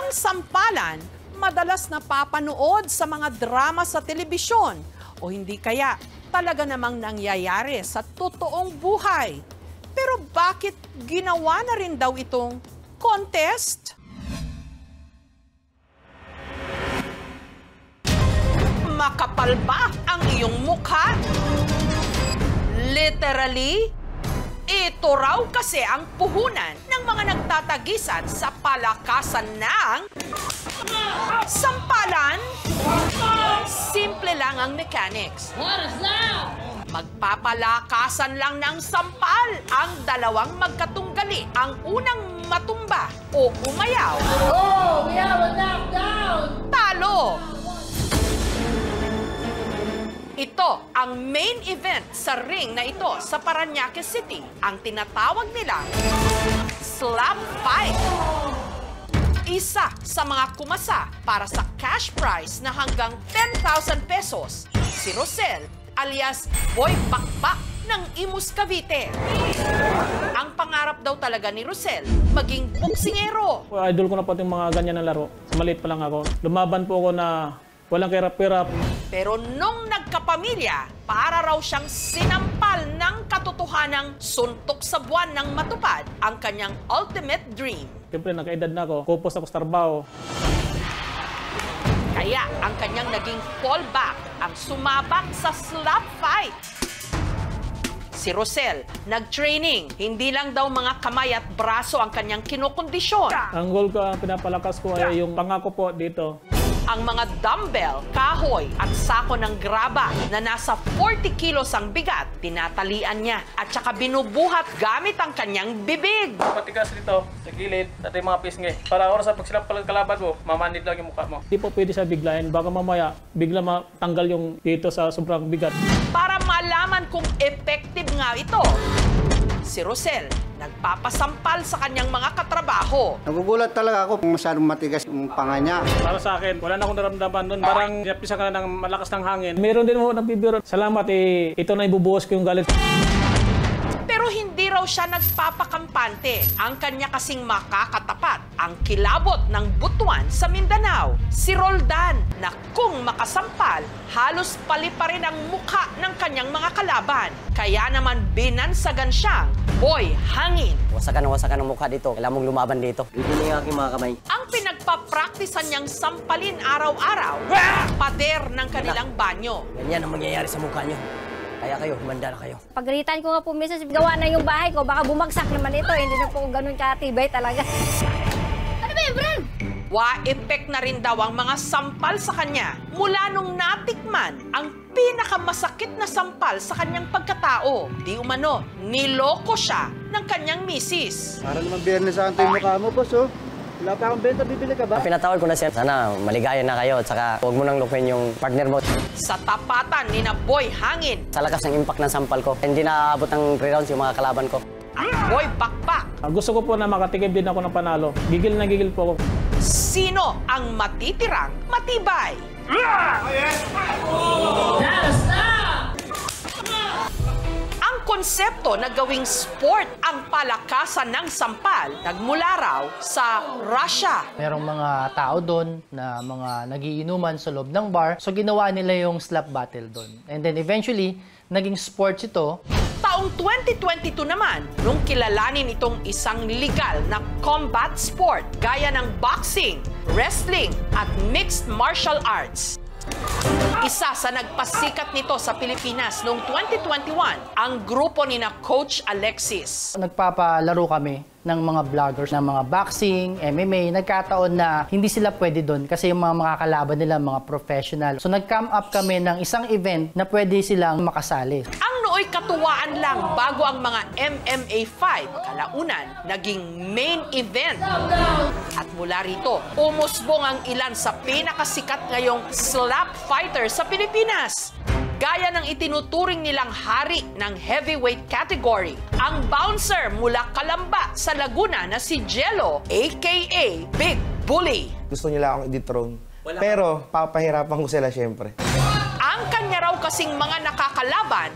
Ang sampalan, madalas napapanood sa mga drama sa telebisyon o hindi kaya talaga namang nangyayari sa totoong buhay. Pero bakit ginawa na rin daw itong contest? Makapal ba ang iyong mukha? Literally, ito raw kasi ang puhunan ng mga nagtatagisan sa palakasan ng sampalan. Simple lang ang mechanics. Magpapalakasan lang ng sampal ang dalawang magkatunggali. Ang unang matumba o umayaw. Oh, we have a knockdown! Talo! Ito ang main event sa ring na ito sa Parañaque City. Ang tinatawag nilang slap fight. Isa sa mga kumasa para sa cash prize na hanggang 10,000 pesos. Si Rosel alias Boy Bakbak ng Imus Cavite. Ang pangarap daw talaga ni Rosel, maging boksingero. Idol ko na pati mga ganyan na laro. Maliit pa lang ako. Lumaban po ako na walang kirap-kirap. Pero nung nagkapamilya, para raw siyang sinampal ng katotohanang suntok sa buwan ng matupad ang kanyang ultimate dream. Siyempre, nakaedad na ako. Kupos ako sa trabaho. Kaya ang kanyang naging fallback ang sumabak sa slap fight. Si Rosel, nag-training. Hindi lang daw mga kamay at braso ang kanyang kinokondisyon. Ang goal ko, ang pinapalakas ko ay yung pangako po dito. Ang mga dumbbell, kahoy at sako ng graba na nasa 40 kilos ang bigat, tinatalian niya at saka binubuhat gamit ang kanyang bibig. Patigas dito, sa gilid, at yung mga pisngi. Para oras sa pagsilap pala kalaban mo, mamanid lang yung mukha mo. Hindi po pwede sa biglayan, baka mamaya bigla matanggal yung dito sa sobrang bigat. Para malaman kung effective nga ito, si Rosel nagpapasampal sa kanyang mga katrabaho. Nagugulat talaga ako kung masyadong matigas yung panga niya. Para sa akin, wala na akong naramdaman doon. Parang napisa ka na ng malakas ng hangin. Meron din mo nagbibiro. Salamat, ito na ibubuhos ko yung galit. Pero hindi raw siya nagpapakampante. Ang kanya kasing makakatapat ang kilabot ng butuan sa Mindanao. Si Roldan na kung makasampal, halos pali pa rin ang mukha ng kanyang mga kalaban. Kaya naman binansagan siyang Boy Hangin. Wasakan ang mukha dito. Kailangan mong lumaban dito. Dito na yung aking mga kamay. Ang pinagpapraktisan niyang sampalin araw-araw, pader ng kanilang banyo. Ganyan ang mangyayari sa mukha niyo. Kaya kayo, humanda na kayo. Pagalitan ko nga po, Mrs. Gawa na yung bahay ko, baka bumagsak naman ito. Hindi na po ganun katibay talaga. Ano ba yun, Bran? Wa-epek na rin daw ang mga sampal sa kanya mula nung natikman ang pinakamasakit na sampal sa kanyang pagkatao. Di umano, niloko siya ng kanyang misis. Para naman Biyernes Santo yung mukha mo, boss, oh. Wala pa akong benta, bibili ka ba? Pinatawad ko na siya. Sana maligaya na kayo at saka huwag mo nang lukuhin yung partner mo. Sa tapatan ni na Boy Hangin, Sa lakas ng impact ng sampal ko, hindi na aabot ng 3 rounds yung mga kalaban ko. Boy Bakbak. Gusto ko po na makatikim din ako ng panalo. Gigil na gigil po ako. Sino ang matitirang matibay? Ang konsepto na gawing sport ang palakasan ng sampal nagmula raw sa Russia. Merong mga tao doon na mga nagiinuman sa loob ng bar. So ginawa nila yung slap battle doon. And then eventually, naging sports ito. Taong 2022 naman, nung kilalanin itong isang legal na combat sport gaya ng boxing, wrestling at mixed martial arts. Isa sa nagpasikat nito sa Pilipinas noong 2021, ang grupo ni na Coach Alexis. Nagpapalaro kami ng mga vloggers ng mga boxing, MMA. Nagkataon na hindi sila pwede doon kasi yung mga makakalaban nila, mga professional. So nag-come up kami ng isang event na pwede silang makasali. Ang nooy katuwaan lang bago ang mga MMA 5, kalaunan, naging main event. At mula rito, umusbong ang ilan sa pinakasikat ngayong slap fighter sa Pilipinas. Gaya ng itinuturing nilang hari ng heavyweight category, ang bouncer mula Calamba sa Laguna na si Jello, aka Big Bully. Gusto nila akong i-dethrone. Pero papahirapan ko sila syempre. Ang kanya raw kasing mga nakakalaban,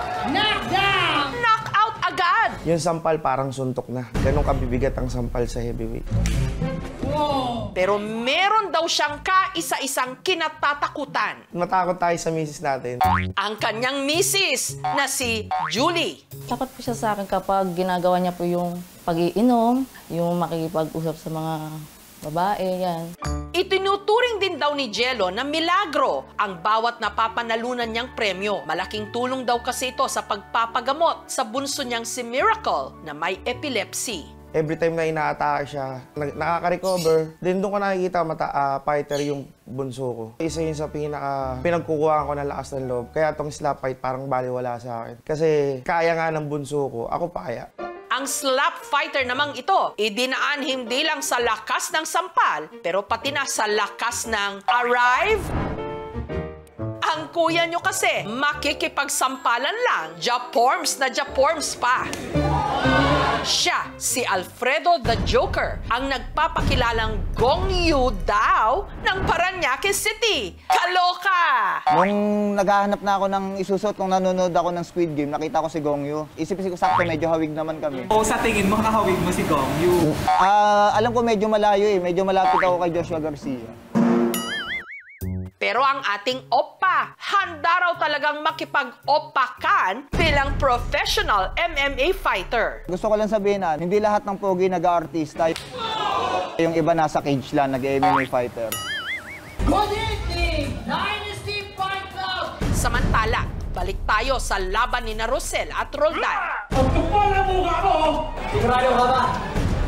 knockout agad agad. Yung sampal parang suntok na. Ganun kabibigat ang sampal sa heavyweight. Pero meron daw siyang kaisa-isang kinatatakutan. Natakot tayo sa misis natin. Ang kanyang misis na si Julie. Takot po siya sa akin kapag ginagawa niya po yung pag-iinom, yung makikipag-usap sa mga babae, yan. Itinuturing din daw ni Jello na milagro ang bawat napapanalunan niyang premyo. Malaking tulong daw kasi ito sa pagpapagamot sa bunso niyang si Miracle na may epilepsy. Every time na ina-atake siya, nakaka-recover. Then doon ko nakikita fighter yung bunso ko. Isa yun sa pinagkukuhaan ko ng lakas ng loob. Kaya tong slap fight parang baliwala sa akin. Kasi kaya nga ng bunso ko, ako kaya. Ang slap fighter namang ito, idinaan hindi lang sa lakas ng sampal, pero pati na sa lakas ng arrive. Ang kuya nyo kasi, makikipagsampalan lang, Japorms na Japorms pa. Siya, si Alfredo the Joker, ang nagpapakilalang Gong Yu daw ng Parañaque City. Kaloka! Nung naghahanap na ako ng isusot, kung nanonood ako ng Squid Game, nakita ko si Gong Yu. Isip-isip ko sakto, medyo hawig naman kami. O sa tingin mo, kakahawig mo si Gong Yu? Alam ko medyo malayo medyo malapit ako kay Joshua Garcia. Pero ang ating oppa, handa raw talagang makipag-oppakan bilang professional MMA fighter. Gusto ko lang sabihin na, hindi lahat ng pogi nag-aartista. Yung iba nasa cage lang, nag-MMA fighter. Good evening, Dynasty Fight Club! Samantala, balik tayo sa laban ni Rosel at Roldan. Ang tukol ang mukha mo! Sigurado ka ba?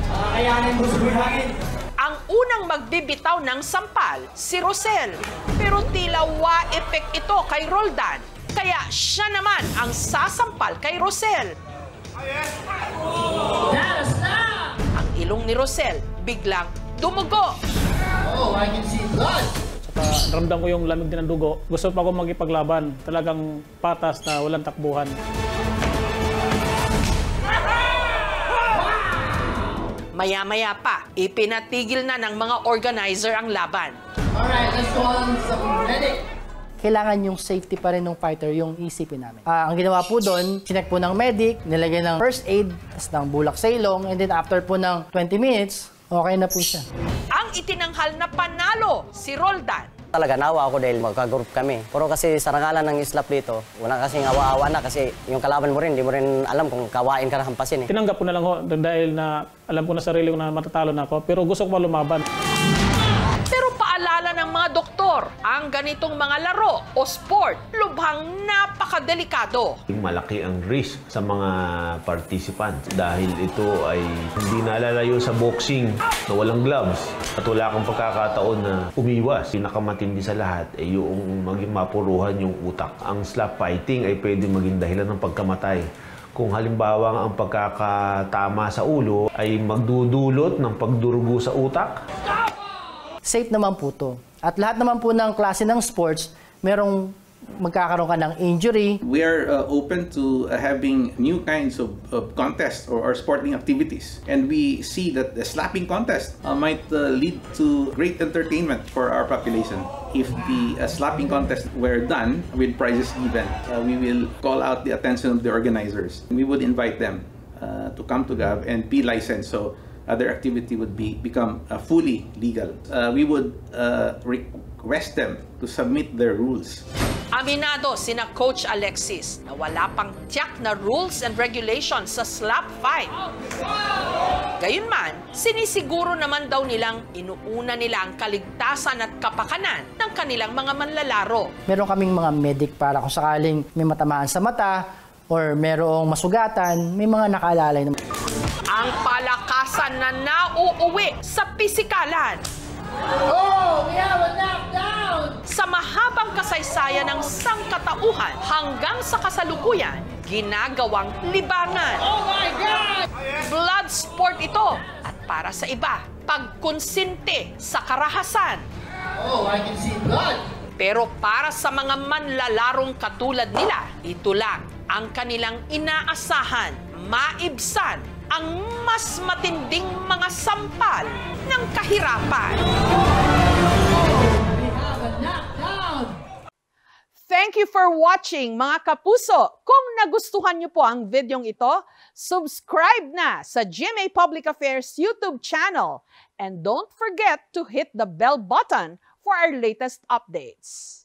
Kakayanin mo sumilangin? Ang unang magbibitaw ng sampal, si Rosel. Pero tila wa-effect ito kay Roldan. Kaya siya naman ang sasampal kay Rosel. Ang ilong ni Rosel biglang dumugo. Oh, I can see blood! Ramdam ko yung lamig din ng dugo. Gusto pa ako magipaglaban. Talagang patas na walang takbuhan. Maya-maya pa, ipinatigil na ng mga organizer ang laban. Alright, let's go on some medic. Kailangan yung safety pa rin ng fighter yung isipin namin. Ang ginawa po doon, sinek po ng medic, nilagay ng first aid, tas ng bulak sa ilong, and then after po ng 20 minutes, okay na po siya. Ang itinanghal na panalo, si Roldan. Talaga nawa ako dahil magka-group kami. Pero kasi sa rangalan ng islap dito, wala kasing awa-awa na kasi yung kalaban mo rin, hindi mo rin alam kung kawain ka na hampasin eh. Tinanggap ko na lang ho dahil na alam ko na sarili ko na matatalo na ako. Pero gusto ko pa lumaban. Pero paalala ng mga doktor, ang ganitong mga laro o sport, lubhang napakadelikado. Malaki ang risk sa mga participants dahil ito ay hindi nalalayo sa boxing na walang gloves at wala kang pagkakataon na umiwas. Pinakamatindi sa lahat ay yung maging mapuruhan yung utak. Ang slap fighting ay pwede maging dahilan ng pagkamatay. Kung halimbawa ang pagkakatama sa ulo ay magdudulot ng pagdurugo sa utak, Safe naman po to. At lahat naman po ng klase ng sports, merong magkakaroon ka ng injury. We are open to having new kinds of contests or sporting activities. And we see that the slapping contest might lead to great entertainment for our population. If the slapping contest were done with prizes given, we will call out the attention of the organizers. We would invite them to come to GAV and be licensed. So other activity would become fully legal. We would request them to submit their rules. Aminado sina Coach Alexis na wala pang tiyak na rules and regulations sa slap fight. Gayunman, sinisiguro naman daw nilang inuuna nila ang kaligtasan at kapakanan ng kanilang mga manlalaro. Meron kaming mga medic para kung sakaling may matamaan sa mata or merong masugatan, may mga nakaalalay naman. Ang palakasan na nauuwi sa pisikalan. Oh, we have a knockdown! Sa mahabang kasaysayan ng sangkatauhan hanggang sa kasalukuyan, ginagawang libangan. Oh my God! Blood sport ito at para sa iba, pagkonsinte sa karahasan. Oh, I can see blood! Pero para sa mga manlalarong katulad nila, ito lang ang kanilang inaasahan, maibsan ang mas matinding mga sampal ng kahirapan. We have a knockdown! Thank you for watching, mga kapuso. Kung nagustuhan niyo po ang videong ito, subscribe na sa GMA Public Affairs YouTube channel. And don't forget to hit the bell button for our latest updates.